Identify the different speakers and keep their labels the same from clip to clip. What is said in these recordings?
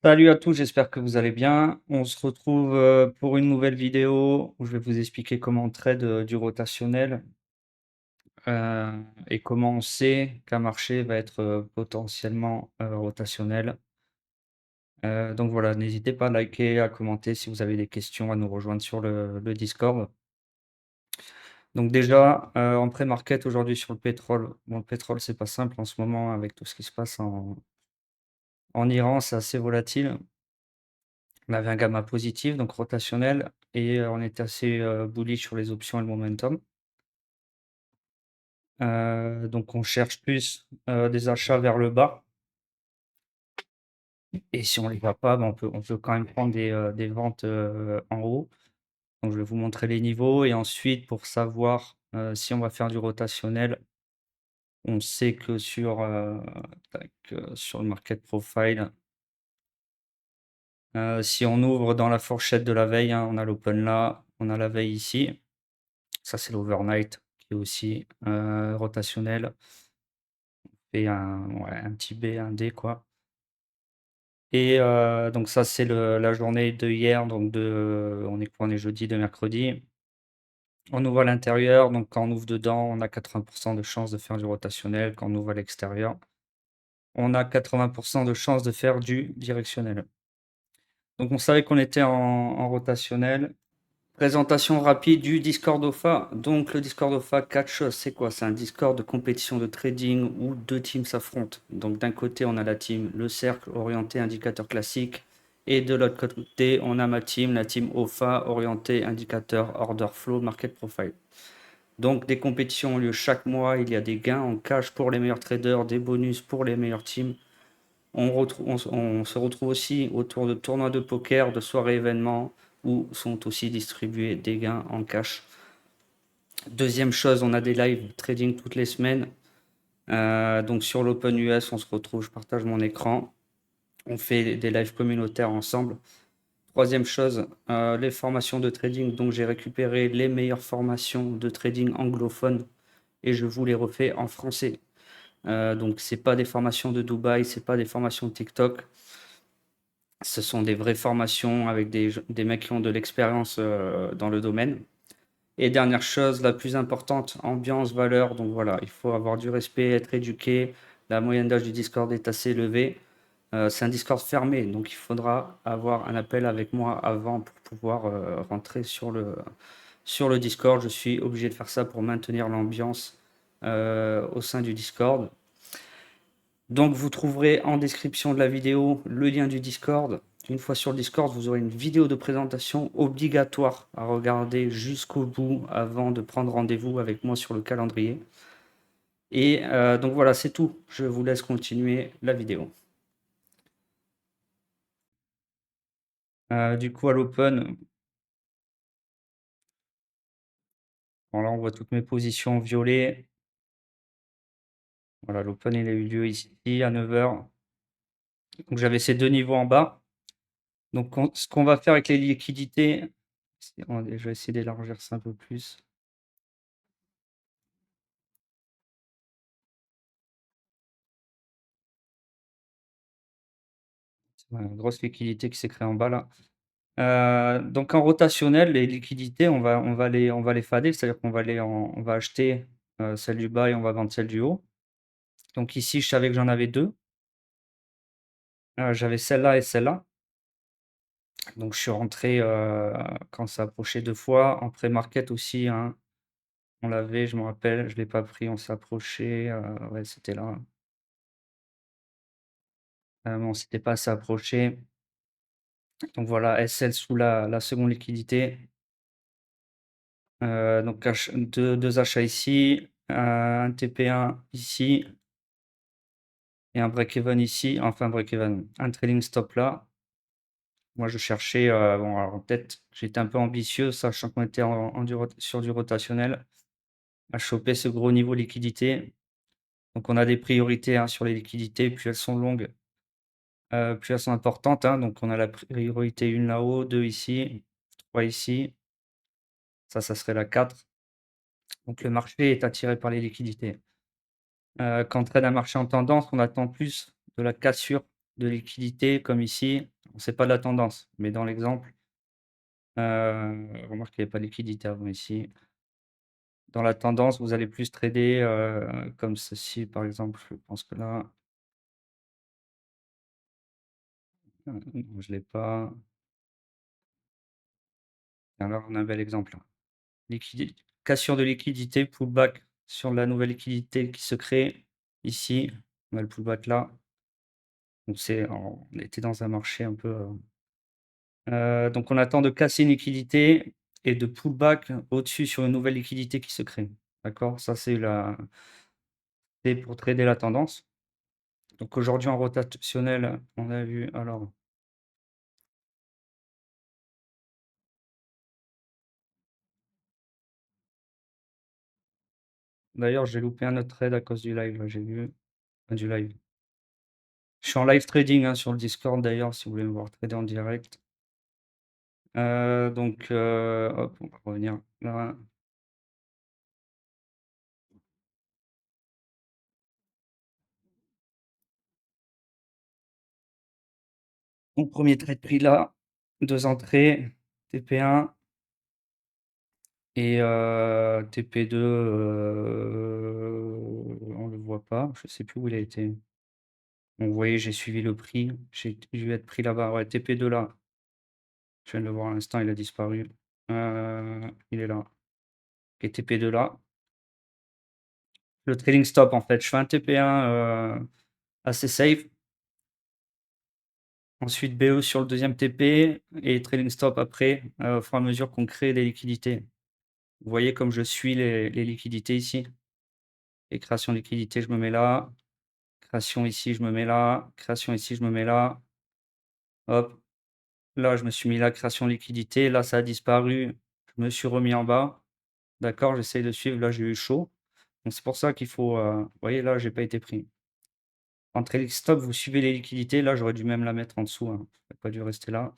Speaker 1: Salut à tous, j'espère que vous allez bien. On se retrouve pour une nouvelle vidéo où je vais vous expliquer comment on trade du rotationnel et comment on sait qu'un marché va être potentiellement rotationnel. Donc voilà, n'hésitez pas à liker, à commenter si vous avez des questions, à nous rejoindre sur le Discord. Donc déjà, en pré-market aujourd'hui sur le pétrole. Bon, le pétrole, c'est pas simple en ce moment avec tout ce qui se passe en Iran, c'est assez volatile. On avait un gamma positif, donc rotationnel, et on était assez bullish sur les options et le momentum. Donc on cherche plus des achats vers le bas, et si on les voit pas, ben, on peut quand même prendre des ventes en haut. Donc je vais vous montrer les niveaux, et ensuite pour savoir si on va faire du rotationnel, on sait que sur le market profile, si on ouvre dans la fourchette de la veille, hein, on a l'open là, on a la veille ici. Ça, c'est l'overnight qui est aussi rotationnel et un petit B, un D, quoi. Et donc ça, c'est la journée de hier, donc on est quoi? On est jeudi, de mercredi. On ouvre à l'intérieur, donc quand on ouvre dedans, on a 80 de chances de faire du rotationnel. Quand on ouvre à l'extérieur, on a 80 de chances de faire du directionnel. Donc on savait qu'on était en rotationnel. Présentation rapide du Discord OFA. Donc le Discord OFA, 4 choses, c'est quoi? C'est un Discord de compétition de trading où deux teams s'affrontent. Donc d'un côté, on a la team Le Cercle, orienté indicateur classique. Et de l'autre côté, on a ma team, la team OFA, orienté indicateur order flow, market profile. Donc des compétitions ont lieu chaque mois, il y a des gains en cash pour les meilleurs traders, des bonus pour les meilleures teams. On se retrouve aussi autour de tournois de poker, de soirées événements, où sont aussi distribués des gains en cash. Deuxième chose, on a des live trading toutes les semaines. Donc sur l'Open US, on se retrouve, je partage mon écran. On fait des lives communautaires ensemble. Troisième chose, les formations de trading. Donc j'ai récupéré les meilleures formations de trading anglophones et je vous les refais en français. Donc c'est pas des formations de Dubaï, c'est pas des formations de TikTok. Ce sont des vraies formations avec des mecs qui ont de l'expérience dans le domaine. Et dernière chose, la plus importante, ambiance, valeur. Donc voilà, il faut avoir du respect, être éduqué. La moyenne d'âge du Discord est assez élevée. C'est un Discord fermé, donc il faudra avoir un appel avec moi avant pour pouvoir rentrer sur le Discord. Je suis obligé de faire ça pour maintenir l'ambiance au sein du Discord. Donc vous trouverez en description de la vidéo le lien du Discord. Une fois sur le Discord, vous aurez une vidéo de présentation obligatoire à regarder jusqu'au bout avant de prendre rendez-vous avec moi sur le calendrier. Et donc voilà, c'est tout. Je vous laisse continuer la vidéo. Du coup, à l'open, bon, là on voit toutes mes positions violet. Voilà, l'open il a eu lieu ici à 9 h. Donc j'avais ces deux niveaux en bas. Donc ce qu'on va faire avec les liquidités, je vais essayer d'élargir ça un peu plus. Une grosse liquidité qui s'est créée en bas là. Donc en rotationnel, les liquidités, on va les fader, c'est-à-dire on va acheter celle du bas et on va vendre celle du haut. Donc ici, je savais que j'en avais deux. J'avais celle-là et celle-là. Donc je suis rentré quand ça approchait deux fois. En pré-market aussi, hein, on l'avait, je me rappelle, je ne l'ai pas pris, on s'approchait. Ouais, c'était là. On s'était pas assez approché. Donc voilà, SL sous la seconde liquidité. Donc deux achats ici, un TP1 ici et un break-even ici, enfin break-even, un trailing stop là. Moi je cherchais, bon alors peut-être j'étais un peu ambitieux, sachant qu'on était sur du rotationnel, à choper ce gros niveau liquidité. Donc on a des priorités, hein, sur les liquidités, plus elles sont longues, plus elles sont importantes, hein. Donc on a la priorité 1 là-haut, 2 ici, 3 ici, ça serait la 4. Donc le marché est attiré par les liquidités. Quand on trade un marché en tendance, on attend plus de la cassure de liquidité comme ici, c'est pas de la tendance, mais dans l'exemple, remarque qu'il y avait pas de liquidité avant ici. Dans la tendance, vous allez plus trader, comme ceci, par exemple. Je pense que là, non, je l'ai pas. Alors, on a un bel exemple là. Cassure de liquidité, pullback sur la nouvelle liquidité qui se crée ici. On a le pullback là. Donc on était dans un marché un peu, donc on attend de casser une liquidité et de pullback au-dessus sur une nouvelle liquidité qui se crée. D'accord? Ça, c'est pour trader la tendance. Donc aujourd'hui en rotationnel, on a vu alors d'ailleurs j'ai loupé un autre trade à cause du live là, j'ai vu. Enfin, du live. Je suis en live trading, hein, sur le Discord d'ailleurs si vous voulez me voir trader en direct. Donc hop, on va revenir là. Mon premier trade pris là, 2 entrées, TP1 et TP2, on le voit pas, je sais plus où il a été. Donc vous voyez, j'ai suivi le prix, j'ai dû être pris là-bas, ouais, TP2 là, je viens de le voir à l'instant, il a disparu. Il est là. Et TP2 là. Le trading stop en fait, je fais un TP1, assez safe. Ensuite BE sur le deuxième TP et trading stop après, au fur et à mesure qu'on crée des liquidités. Vous voyez comme je suis les liquidités ici? Et création de liquidité, je me mets là. Création ici, je me mets là. Création ici, je me mets là. Hop, là, je me suis mis là, création de liquidité. Là, ça a disparu. Je me suis remis en bas. D'accord, j'essaye de suivre. Là, j'ai eu chaud. Donc, c'est pour ça qu'il faut, vous voyez, là, j'ai pas été pris. En trading stop, vous suivez les liquidités. Là, j'aurais dû même la mettre en dessous, hein. J'aurais pas dû rester là.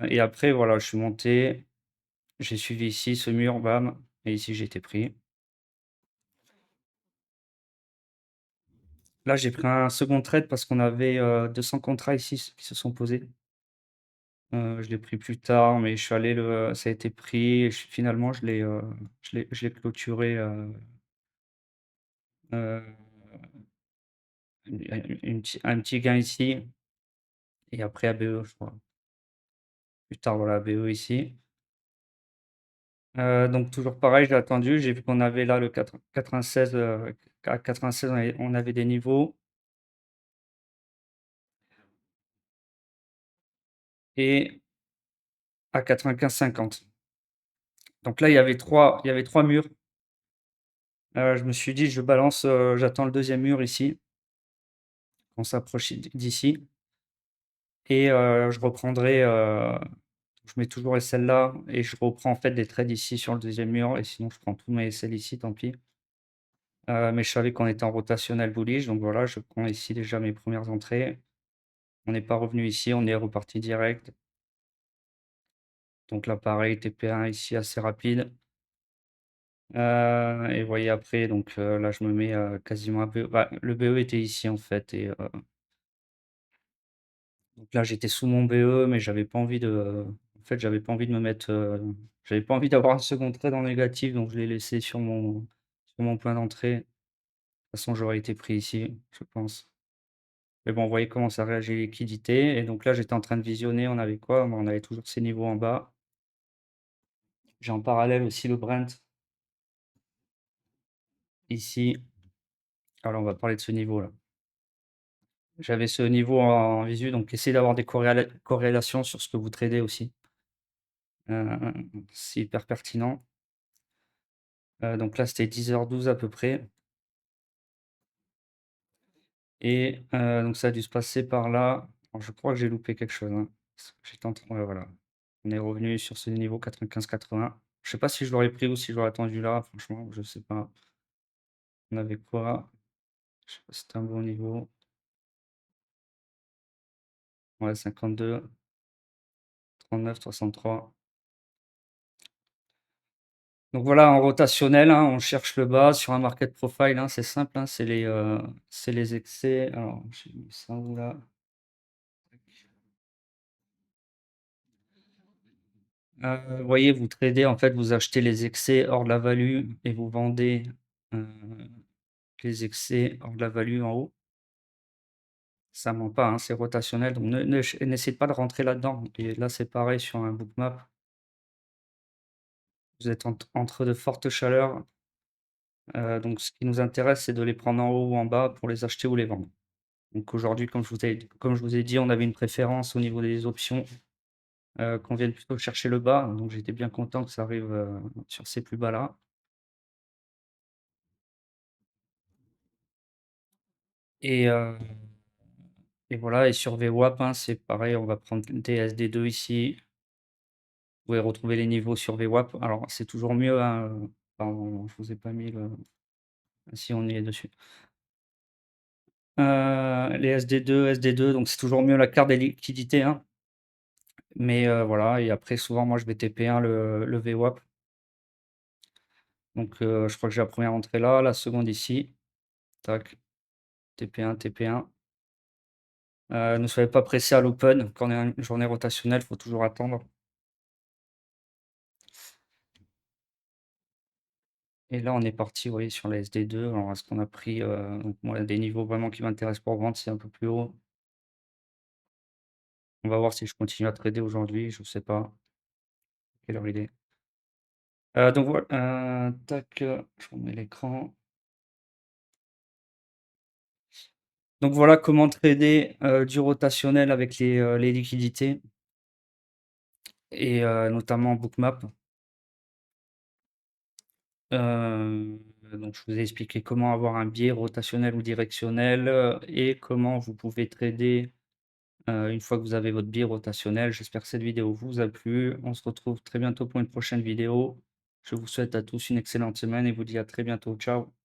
Speaker 1: Et après, voilà, je suis monté. J'ai suivi ici ce mur, bam, et ici, j'ai été pris. Là, j'ai pris un second trade parce qu'on avait, 200 contrats ici qui se sont posés. Je l'ai pris plus tard, mais je suis allé le ça a été pris et finalement je l'ai clôturé, heu, un petit gain ici et après ABE, je crois. Plus tard, voilà, ABE ici. Donc toujours pareil, j'ai attendu, j'ai vu qu'on avait là le 96, à 96 on avait des niveaux et à 95,50. Donc là, il y avait trois murs. Je me suis dit: «Je balance, j'attends le deuxième mur ici, qu'on s'approche d'ici et je reprendrai, je mets toujours SL là et je reprends en fait des trades ici sur le deuxième mur et sinon je prends tous mes SL ici, tant pis». Mais je savais qu'on était en rotationnel bullish, donc voilà, je prends ici déjà mes premières entrées. On n'est pas revenu ici, on est reparti direct. Donc là pareil, TP1 ici assez rapide. Et vous voyez après donc là je me mets, quasiment à BE, bah, le BE était ici en fait et donc là j'étais sous mon BE mais j'avais pas envie j'avais pas envie de me mettre, j'avais pas envie d'avoir un second trade en négatif donc je l'ai laissé sur mon point d'entrée. De toute façon j'aurais été pris ici, je pense. Mais bon, vous voyez comment ça réagit les liquidités et donc là j'étais en train de visionner, on avait quoi? Bah, on avait toujours ces niveaux en bas. J'ai en parallèle aussi le Brent ici. Alors on va parler de ce niveau-là. J'avais ce niveau en visu, donc essayez d'avoir des corrélations sur ce que vous tradez aussi. C'est hyper pertinent. Donc là, c'était 10h12 à peu près et donc ça a dû se passer par là. Alors je crois que j'ai loupé quelque chose, hein, parce que j'étais en train ouais, voilà. On est revenu sur ce niveau 95-80. Je sais pas si je l'aurais pris ou si je l'aurais attendu là, franchement, je sais pas. On avait quoi? Je sais pas si c'était un bon niveau. Ouais, 52, 39, 63. Donc voilà, en rotationnel, hein, on cherche le bas sur un market profile, hein, c'est simple, hein, c'est les excès. Alors, j'ai mis ça où là? Vous voyez, vous tradez, en fait, vous achetez les excès hors de la value et vous vendez, heu, les excès hors de la value en haut. Ça ment pas, hein, c'est rotationnel, donc n'essayez pas de rentrer là-dedans et là, c'est pareil sur un bookmap. Vous êtes entre de fortes chaleurs, donc ce qui nous intéresse, c'est de les prendre en haut ou en bas pour les acheter ou les vendre. Donc aujourd'hui, comme je vous ai dit, on avait une préférence au niveau des options, qu'on vienne plutôt chercher le bas, donc j'étais bien content que ça arrive, sur ces plus bas là et voilà et sur VWAP, hein, c'est pareil, on va prendre TSD2 ici. Vous pouvez retrouver les niveaux sur VWAP. Alors c'est toujours mieux, hein, pardon, je vous ai pas mis le si on y est dessus. Les SD2, donc c'est toujours mieux la carte des liquidités, hein, mais voilà et après souvent moi je vais TP1 le VWAP. Donc je crois que j'ai la première entrée là, la seconde ici, tac, TP1, TP1. Ne soyez pas pressé à l'open, quand on est à une journée rotationnelle, il faut toujours attendre et là on est parti, vous voyez, sur la SD2. Alors est-ce qu'on a pris, donc moi des niveaux vraiment qui m'intéressent pour vendre, c'est un peu plus haut. On va voir si je continue à trader aujourd'hui, je sais pas. Quelle heure il est? Donc voilà, tac, je remets l'écran. Donc voilà comment trader, du rotationnel avec les liquidités et notamment Bookmap. Donc je vous ai expliqué comment avoir un biais rotationnel ou directionnel, et comment vous pouvez trader, une fois que vous avez votre biais rotationnel. J'espère que cette vidéo vous a plu. On se retrouve très bientôt pour une prochaine vidéo. Je vous souhaite à tous une excellente semaine et vous dis à très bientôt. Ciao.